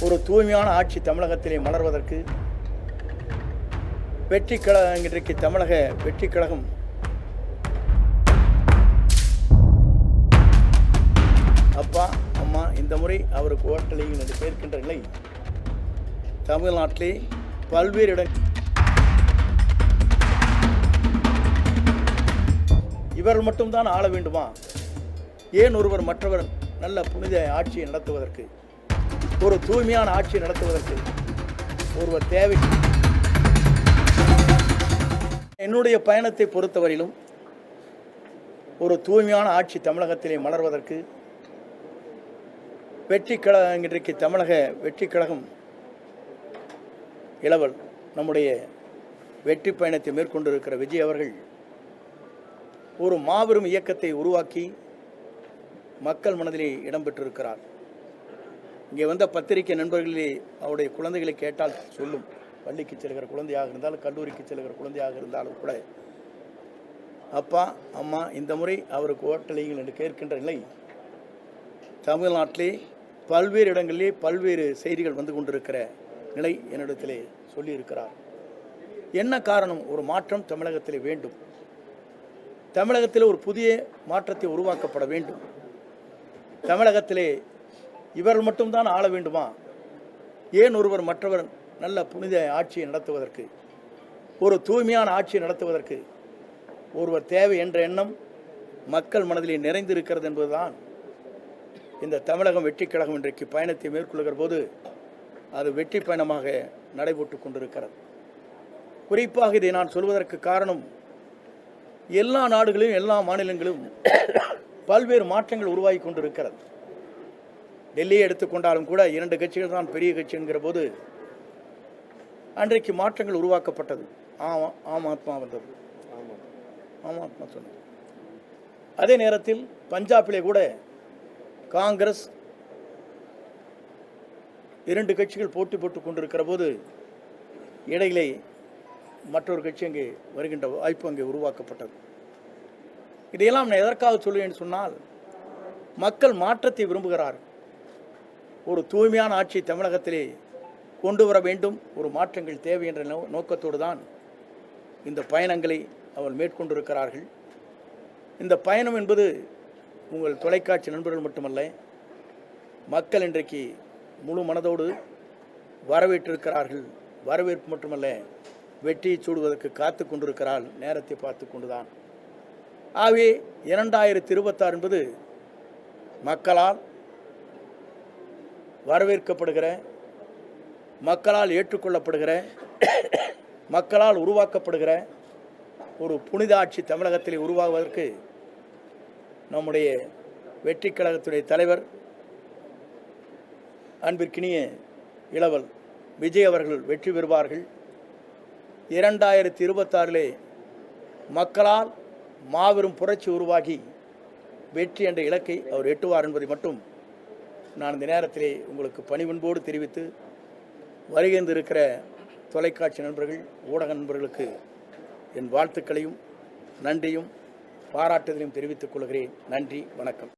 ஒரு தூய்மையான ஆட்சி தமிழகத்திலே மலர்வதற்கு இன்றைக்கு தமிழக வெற்றி கழகம் அப்பா அம்மா இந்த முறை அவருக்கு ஓட்டளியும் என்று கேட்கின்ற நிலை தமிழ்நாட்டிலே பல்வேறு இடங்கள் இவர்கள் மட்டும்தான் ஆள வேண்டுமா? ஏன் ஒருவர் மற்றவர் நல்ல புனித ஆட்சியை நடத்துவதற்கு, ஒரு தூய்மையான ஆட்சியை நடத்துவதற்கு ஒருவர் தேவை. என்னுடைய பயணத்தை பொறுத்தவரையிலும் ஒரு தூய்மையான ஆட்சி தமிழகத்திலே மலர்வதற்கு இன்றைக்கு தமிழக வெற்றி கழகம் இளவல் நம்முடைய வெற்றி பயணத்தை மேற்கொண்டிருக்கிற விஜய் அவர்கள் ஒரு மாபெரும் இயக்கத்தை உருவாக்கி மக்கள் மனதிலே இடம்பெற்றிருக்கிறார். இங்கே வந்த பத்திரிகை நண்பர்களே அவருடைய குழந்தைகளை கேட்டால் சொல்லும். பள்ளிக்கு செல்கிற குழந்தையாக இருந்தாலும் கல்லூரிக்கு செல்கிற குழந்தையாக இருந்தாலும் கூட அப்பா அம்மா இந்த முறை அவருக்கு ஓட்டளியுங்கள் என்று கேட்கின்ற நிலை தமிழ்நாட்டிலே பல்வேறு இடங்களிலே பல்வேறு செய்திகள் வந்து கொண்டிருக்கிற நிலை என்னிடத்திலே சொல்லியிருக்கிறார். என்ன காரணம்? ஒரு மாற்றம் தமிழகத்திலே வேண்டும். தமிழகத்திலே ஒரு புதிய மாற்றத்தை உருவாக்கப்பட வேண்டும். தமிழகத்திலே இவர்கள் மட்டும்தான் ஆள வேண்டுமா? ஏன் ஒருவர் மற்றவர் நல்ல புனித ஆட்சியை நடத்துவதற்கு, ஒரு தூய்மையான ஆட்சியை நடத்துவதற்கு ஒருவர் தேவை என்ற எண்ணம் மக்கள் மனதிலே நிறைந்திருக்கிறது என்பதுதான் இந்த தமிழகம் வெற்றி கழகம் இன்றைக்கு பயணத்தை மேற்கொள்கிற போது அது வெற்றி பயணமாக நடைபெற்று கொண்டிருக்கிறது. குறிப்பாக இதை நான் சொல்வதற்கு காரணம், எல்லா நாடுகளிலும் எல்லா மாநிலங்களிலும் பல்வேறு மாற்றங்கள் உருவாகி கொண்டிருக்கிறது. டெல்லியை எடுத்துக்கொண்டாலும் கூட 2 கட்சிகள் தான் பெரிய கட்சி என்கிற போது அன்றைக்கு மாற்றங்கள் உருவாக்கப்பட்டது. ஆம் ஆத்மா வந்தது, ஆம் ஆத்மா சொன்னது. அதே நேரத்தில் பஞ்சாபிலே கூட காங்கிரஸ் 2 கட்சிகள் போட்டி போட்டுக் கொண்டிருக்கிற போது இடையிலே மற்றொரு கட்சி அங்கே வருகின்ற வாய்ப்பு அங்கே உருவாக்கப்பட்டது. இதையெல்லாம் நான் எதற்காக சொல்லுவேன் சொன்னால், மக்கள் மாற்றத்தை விரும்புகிறார்கள். ஒரு தூய்மையான ஆட்சி தமிழகத்திலே கொண்டு வர வேண்டும், ஒரு மாற்றங்கள் தேவை என்ற நோக்கத்தோடு தான் இந்த பயணங்களை அவர் மேற்கொண்டிருக்கிறார்கள். இந்த பயணம் என்பது உங்கள் தொலைக்காட்சி நண்பர்கள் மட்டுமல்ல, மக்கள் இன்றைக்கு முழு மனதோடு வரவேற்றிருக்கிறார்கள். வரவேற்பு மட்டுமல்ல, வெற்றியை சூடுவதற்கு காத்து கொண்டிருக்கிறார், நேரத்தை பார்த்து கொண்டுதான். ஆகவே 2026 என்பது மக்களால் வரவேற்கப்படுகிற, மக்களால் ஏற்றுக்கொள்ளப்படுகிற, மக்களால் உருவாக்கப்படுகிற ஒரு புனித ஆட்சி தமிழகத்தில் உருவாகுவதற்கு நம்முடைய வெற்றி கழகத்துடைய தலைவர் அன்பிற்கினிய இளவல் விஜய் அவர்கள் வெற்றி பெறுவார்கள். 2026 மக்களால் மாபெரும் புரட்சி உருவாகி வெற்றி என்ற இலக்கை அவர் எட்டுவார் என்பதை மட்டும் நான் இந்த நேரத்திலே உங்களுக்கு பணிவன்போடு தெரிவித்து, வருகின்றிருக்கிற தொலைக்காட்சி நண்பர்கள், ஊடக நண்பர்களுக்கு என் வாழ்த்துக்களையும் நன்றியும் பாராட்டுதலையும் தெரிவித்துக் கொள்கிறேன். நன்றி, வணக்கம்.